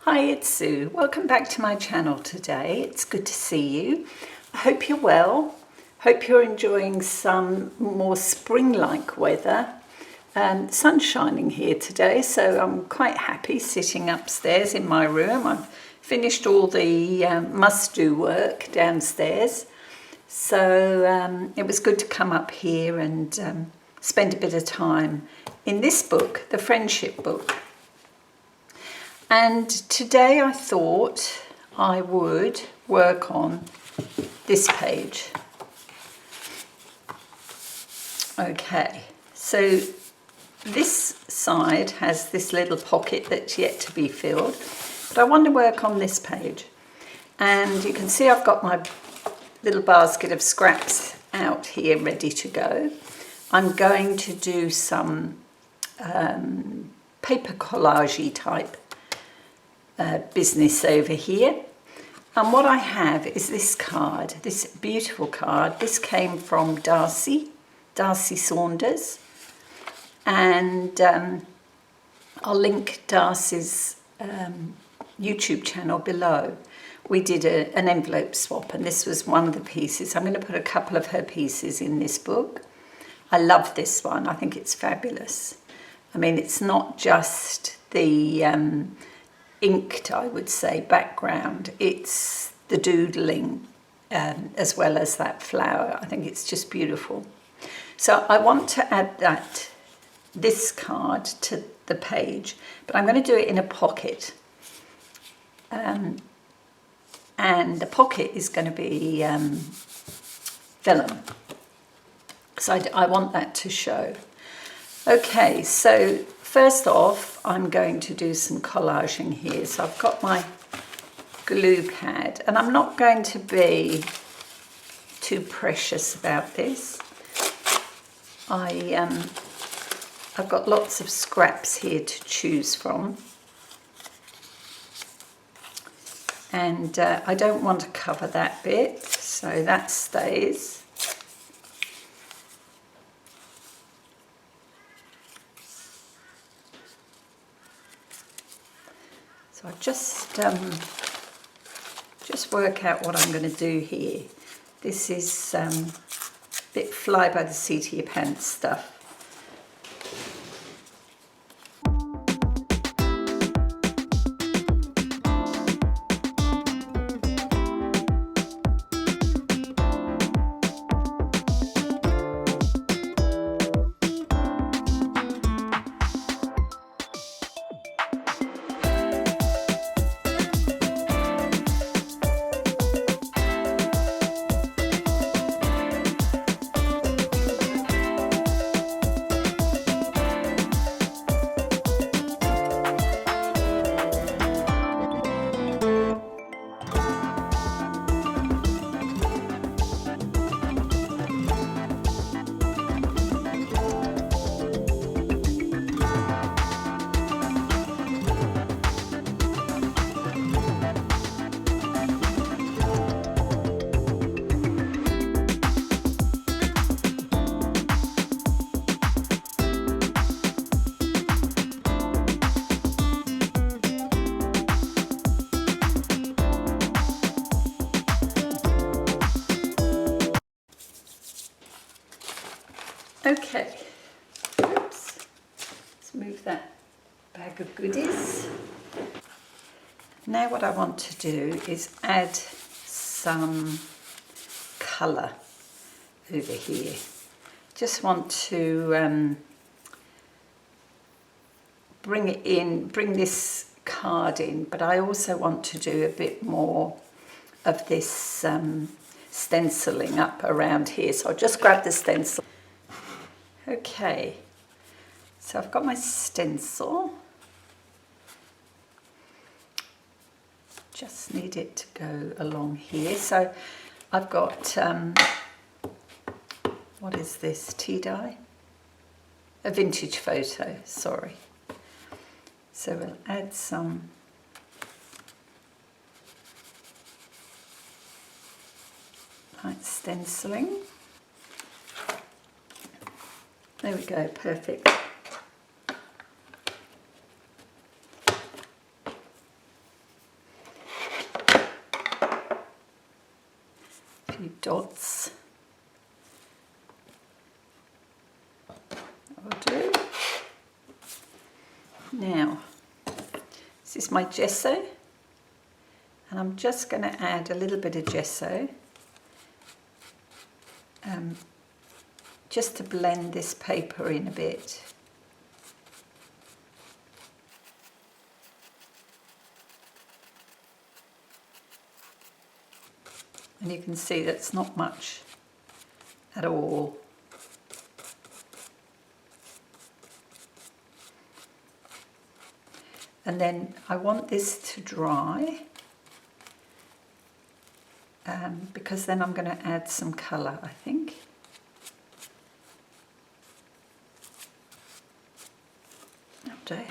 Hi, it's Sue. Welcome back to my channel today. It's good to see you. I hope you're well. Hope you're enjoying some more spring-like weather. Sun's shining here today, so I'm quite happy sitting upstairs in my room. I've finished all the must-do work downstairs, so it was good to come up here and spend a bit of time in this book, the friendship book. And today I thought I would work on this page. Okay, so this side has this little pocket that's yet to be filled, but I want to work on this page. And you can see I've got my little basket of scraps out here ready to go. I'm going to do some paper collage type business over here, and what I have is this card, this beautiful card. This came from Darcy Saunders, and I'll link Darcy's YouTube channel below. We did an envelope swap, and this was one of the pieces. I'm going to put a couple of her pieces in this book. I love this one. I think it's fabulous. I mean, it's not just the inked, I would say, background. It's the doodling as well as that flower. I think it's just beautiful. So I want to add this card to the page, but I'm going to do it in a pocket. And the pocket is going to be vellum. So I want that to show. Okay, so first off, I'm going to do some collaging here. So I've got my glue pad, and I'm not going to be too precious about this. I've got lots of scraps here to choose from. And I don't want to cover that bit, so that stays. So I just work out what I'm going to do here. This is a bit fly by the seat of your pants stuff. Okay, oops, let's move that bag of goodies. Now what I want to do is add some colour over here. Just want to bring it in, bring this card in, but I also want to do a bit more of this stenciling up around here. So I'll just grab the stencil. Okay, so I've got my stencil. Just need it to go along here. So I've got, what is this, tea dye? A vintage photo, sorry. So we'll add some light stenciling. There we go, perfect. Now, this is my gesso, and I'm just going to add a little bit of gesso just to blend this paper in a bit. And you can see that's not much at all. And then I want this to dry because then I'm going to add some colour, I think. Okay.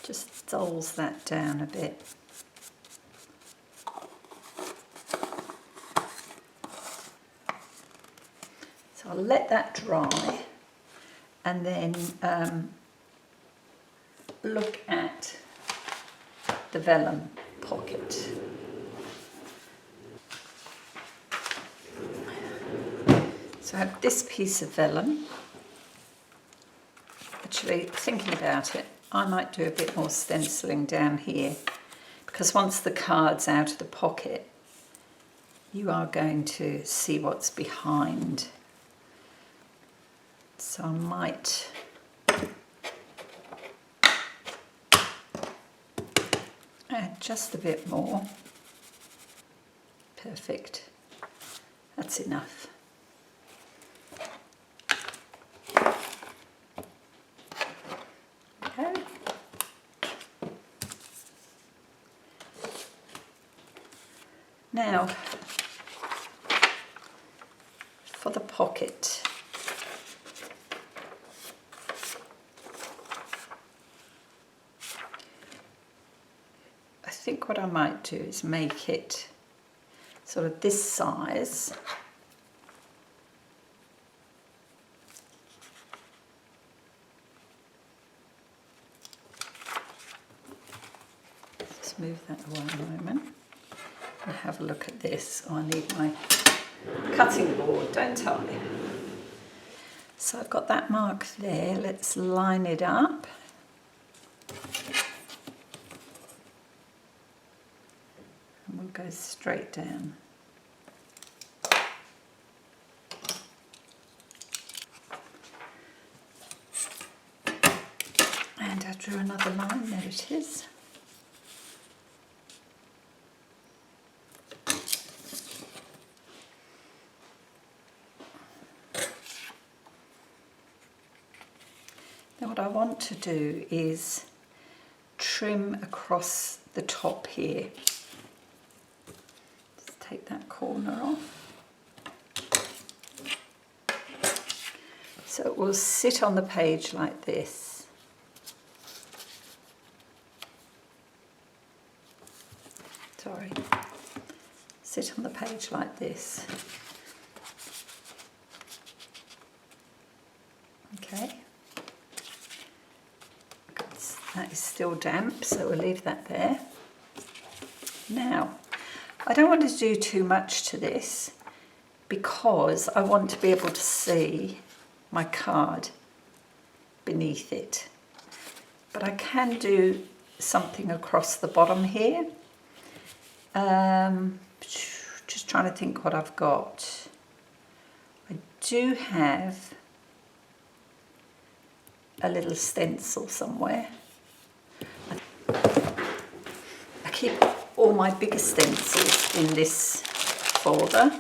Just dulls that down a bit. So I'll let that dry and then look at the vellum pocket. So I have this piece of vellum. Actually, thinking about it, I might do a bit more stenciling down here, because once the card's out of the pocket, you are going to see what's behind. So I might add just a bit more. Perfect. That's enough. Okay. Now, for the pocket. I think what I might do is make it sort of this size. Just move that away a moment and have a look at this. Oh, I need my cutting board, don't I? So I've got that mark there. Let's line it up. And we'll go straight down. And I drew another line, there it is. Now what I want to do is trim across the top here. Just take that corner off. So it will sit on the page like this. Sorry. Sit on the page like this. Okay. That is still damp, so we'll leave that there. Now, I don't want to do too much to this because I want to be able to see my card beneath it. But I can do something across the bottom here. Just trying to think what I've got. I do have a little stencil somewhere. I keep all my bigger stencils in this folder.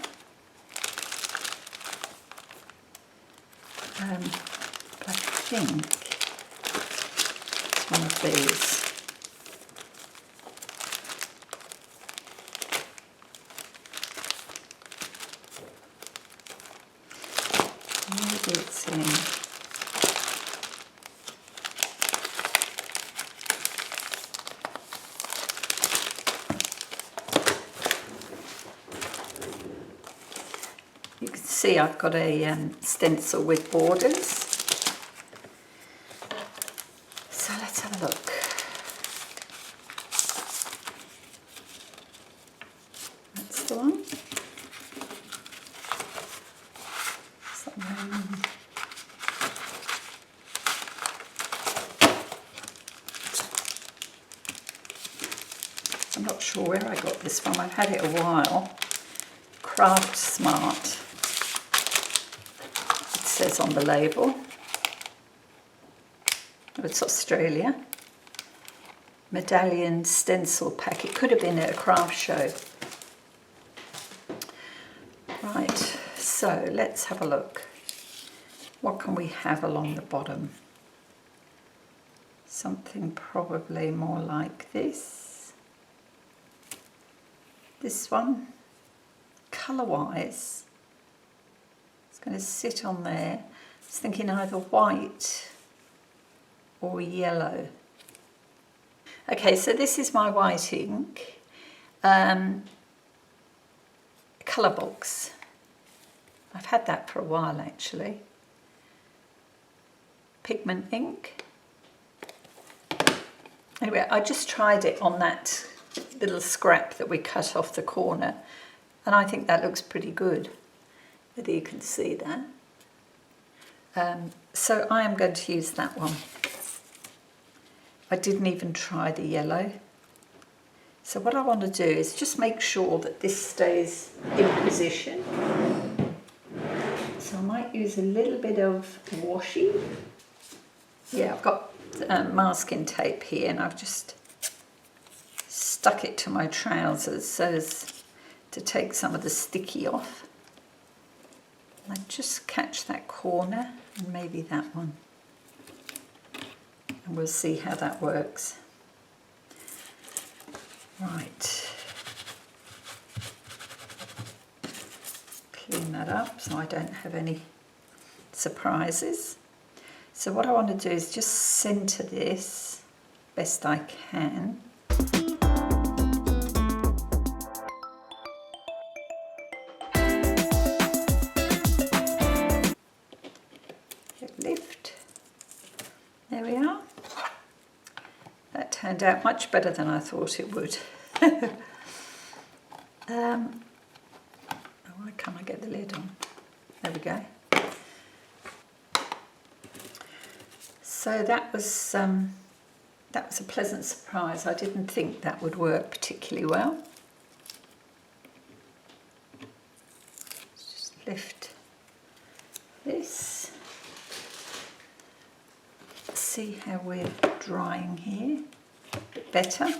But I think it's one of these. Maybe it's in. You can see I've got a stencil with borders. So let's have a look. That's the one. I'm not sure where I got this from. I've had it a while. Craft Smart, it says on the label. Oh, it's Australia. Medallion stencil pack. It could have been at a craft show. Right, so let's have a look. What can we have along the bottom? Something probably more like this. This one, colour-wise, it's going to sit on there. I was thinking either white or yellow. Okay, so this is my white ink colour box. I've had that for a while actually. Pigment ink. Anyway, I just tried it on that little scrap that we cut off the corner, and I think that looks pretty good, whether you can see that. So I am going to use that one. I didn't even try the yellow. So what I want to do is just make sure that this stays in position. So I might use a little bit of washi. Yeah, I've got masking tape here, and I've just stuck it to my trousers so as to take some of the sticky off. And I just catch that corner and maybe that one. And we'll see how that works. Right. Clean that up so I don't have any surprises. So what I want to do is just centre this best I can. Lift. There we are. That turned out much better than I thought it would. Why can't I get the lid on? There we go. So that was a pleasant surprise. I didn't think that would work particularly well. Let's just lift this. See how we're drying here a bit better.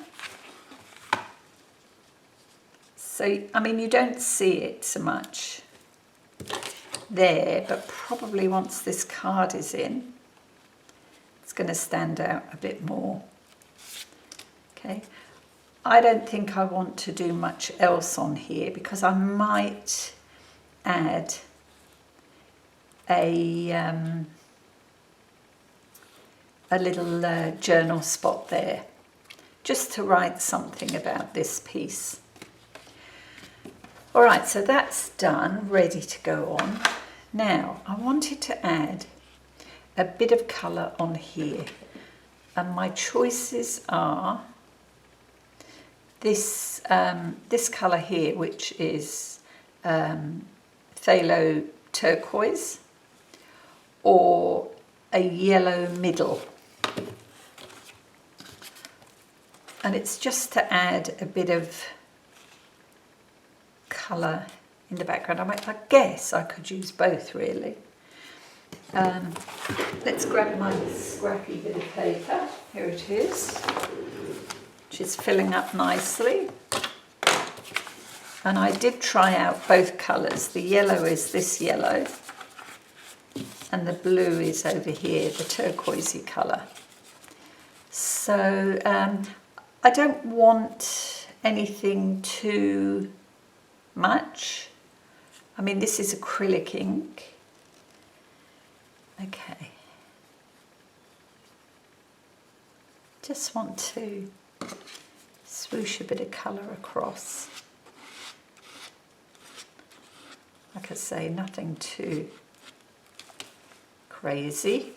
So, I mean, you don't see it so much there, but probably once this card is in, it's going to stand out a bit more. Okay, I don't think I want to do much else on here because I might add a little journal spot there, just to write something about this piece. All right, so that's done, ready to go on. Now, I wanted to add a bit of colour on here, and my choices are this this colour here, which is phthalo turquoise, or a yellow middle. And it's just to add a bit of colour in the background. I guess I could use both really. Let's grab my scrappy bit of paper. Here it is, which is filling up nicely. And I did try out both colours. The yellow is this yellow, and the blue is over here, the turquoisey colour. So I don't want anything too much. I mean, this is acrylic ink. Okay. Just want to swoosh a bit of colour across. Like I say, nothing too crazy.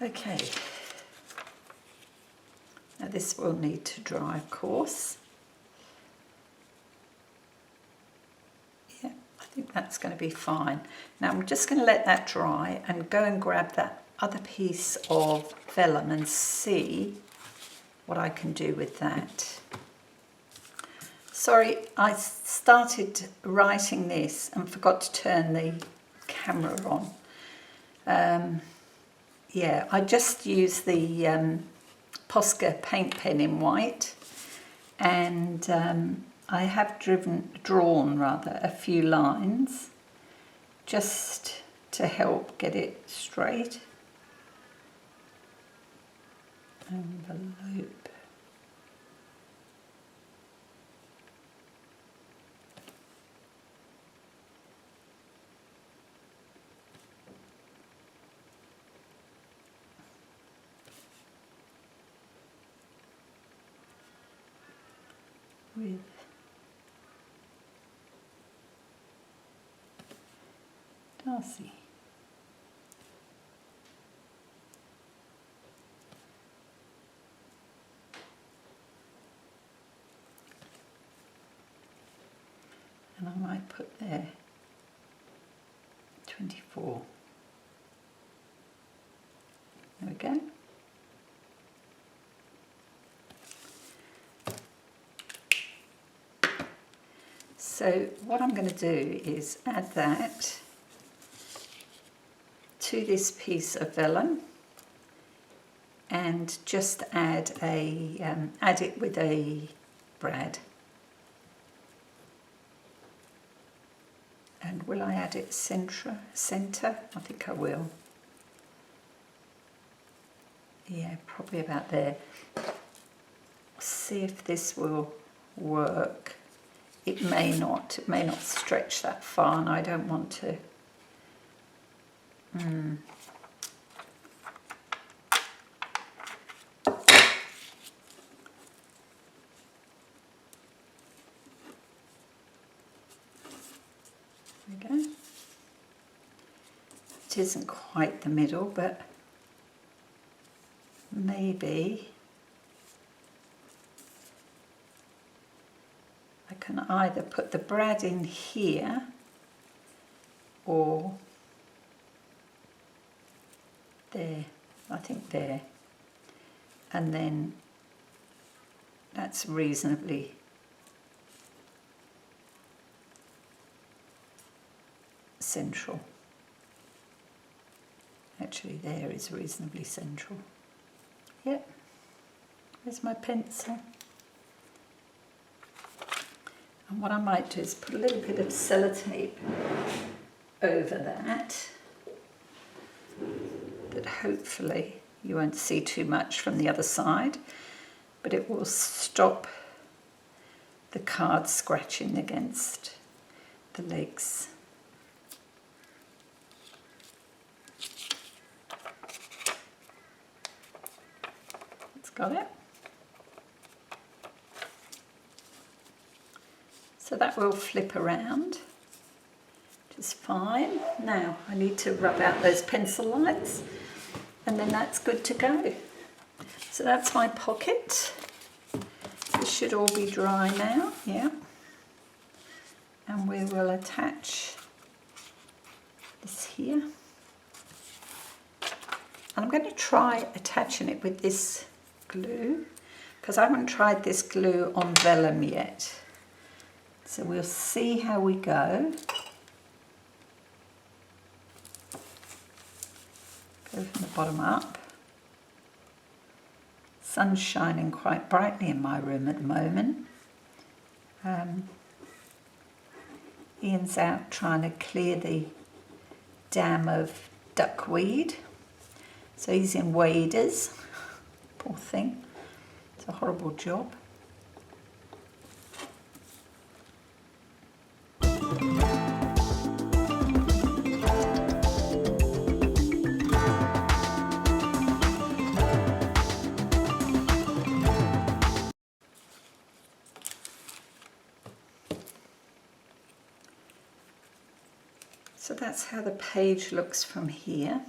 Okay, now this will need to dry, of course. Yeah, I think that's going to be fine. Now I'm just going to let that dry and go and grab that other piece of vellum and see what I can do with that. Sorry, I started writing this and forgot to turn the camera on. Yeah, I just used the Posca paint pen in white, and I have drawn a few lines just to help get it straight. Envelope. With Darcy. And I might put there 24. There we go. So what I'm going to do is add that to this piece of vellum and just add it with a brad. And will I add it centre? I think I will. Yeah, probably about there. See if this will work. It may not stretch that far, and I don't want to. There we go. It isn't quite the middle, but maybe I can either put the brad in here or there, I think there, and then that's reasonably central. Actually, there is reasonably central. Yep, there's my pencil. And what I might do is put a little bit of sellotape over that hopefully you won't see too much from the other side, but it will stop the card scratching against the legs. It's got it. So that will flip around, which is fine. Now I need to rub out those pencil lines and then that's good to go. So that's my pocket. This should all be dry now, yeah. And we will attach this here. And I'm going to try attaching it with this glue because I haven't tried this glue on vellum yet. So we'll see how we go. Go from the bottom up. Sun's shining quite brightly in my room at the moment. Ian's out trying to clear the dam of duckweed. So he's in waders. Poor thing. It's a horrible job. So that's how the page looks from here.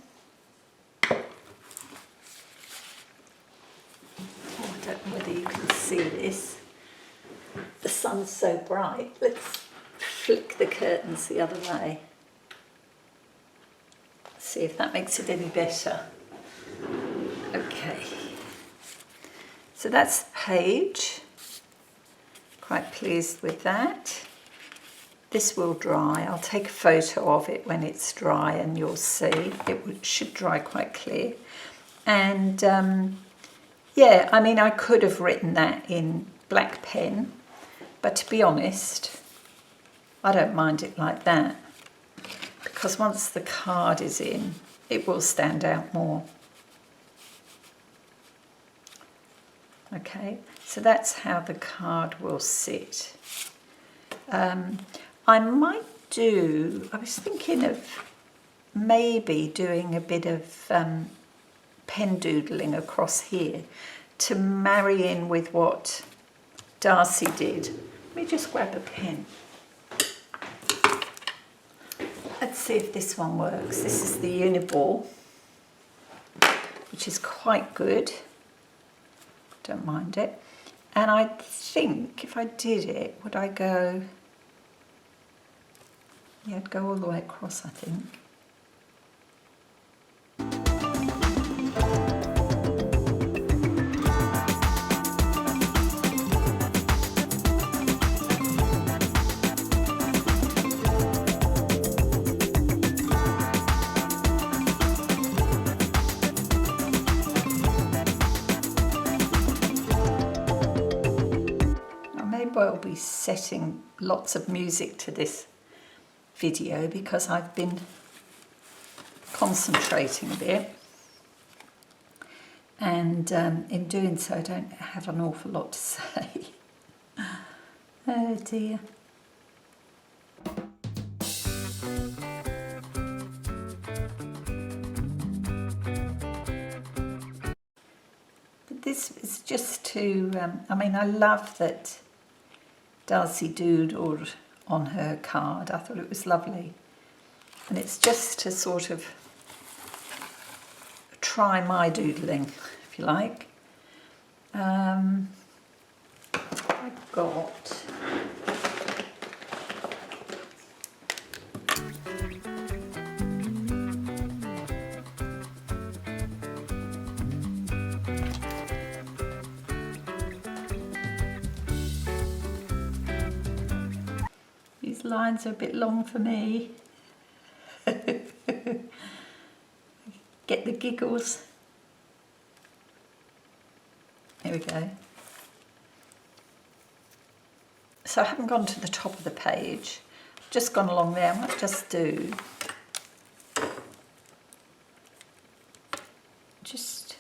see this. The sun's so bright. Let's flick the curtains the other way. See if that makes it any better. Okay. So that's the page. Quite pleased with that. This will dry. I'll take a photo of it when it's dry and you'll see. It should dry quite clear. And yeah, I mean, I could have written that in black pen, but to be honest, I don't mind it like that, because once the card is in, it will stand out more. Okay, so that's how the card will sit. I might do, I was thinking of maybe doing a bit of pen doodling across here to marry in with what Darcy did. Let me just grab a pen. Let's see if this one works. This is the Uniball, which is quite good. Don't mind it. And I think if I did it, would I go... Yeah, I'd go all the way across, I think. I'll be setting lots of music to this video because I've been concentrating a bit, and in doing so I don't have an awful lot to say. Oh dear. But this is just to, I mean, I love that Darcy doodled on her card. I thought it was lovely. And it's just to sort of try my doodling, if you like. I've got... These lines are a bit long for me. Get the giggles. Here we go. So I haven't gone to the top of the page. I've just gone along there. I might just do... Just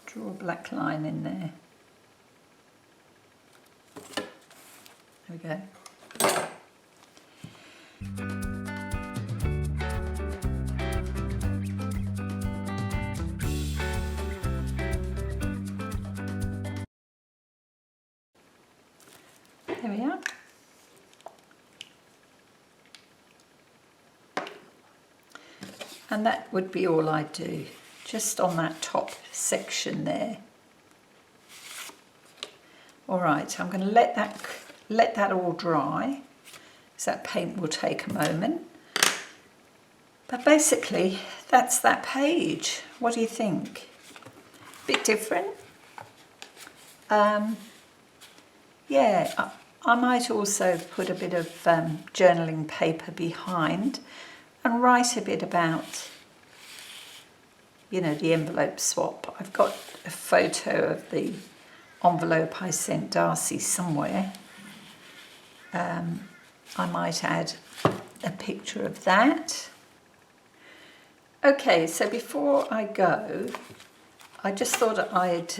draw a black line in there. There we go. There we are. And that would be all I do, just on that top section there. All right, I'm going to let that all dry, because that paint will take a moment. But basically, that's that page. What do you think? Bit different? Yeah, I might also put a bit of journaling paper behind and write a bit about, you know, the envelope swap. I've got a photo of the envelope I sent Darcy somewhere. I might add a picture of that. Okay, so before I go, I just thought I'd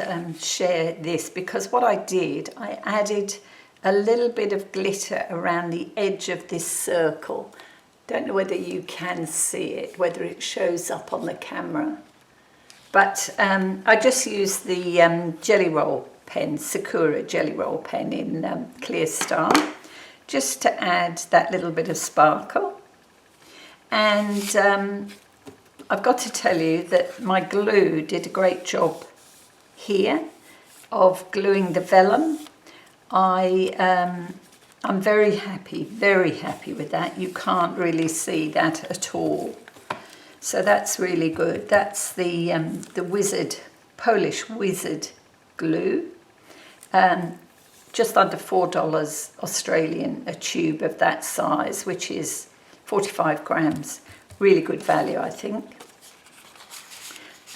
share this, because what I did, I added a little bit of glitter around the edge of this circle. Don't know whether you can see it, whether it shows up on the camera. But I just used the Jelly Roll pen, Sakura Jelly Roll pen in Clear Star, just to add that little bit of sparkle. And I've got to tell you that my glue did a great job here, of gluing the vellum. I'm very happy with that. You can't really see that at all. So that's really good. That's the Polish Wizard glue. Just under $4 Australian a tube of that size, which is 45 grams. Really good value, I think.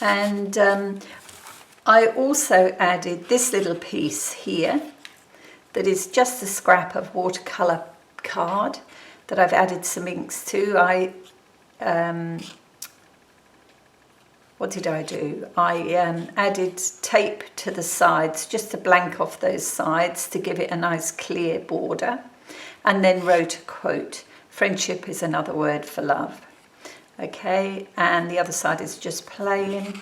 And I also added this little piece here that is just a scrap of watercolour card that I've added some inks to. What did I do? I added tape to the sides just to blank off those sides to give it a nice clear border, and then wrote a quote. Friendship is another word for love. Okay, and the other side is just plain,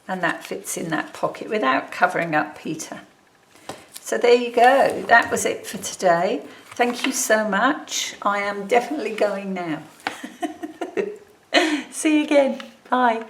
and that fits in that pocket without covering up Peter. So there you go. That was it for today. Thank you so much. I am definitely going now. See you again. Bye.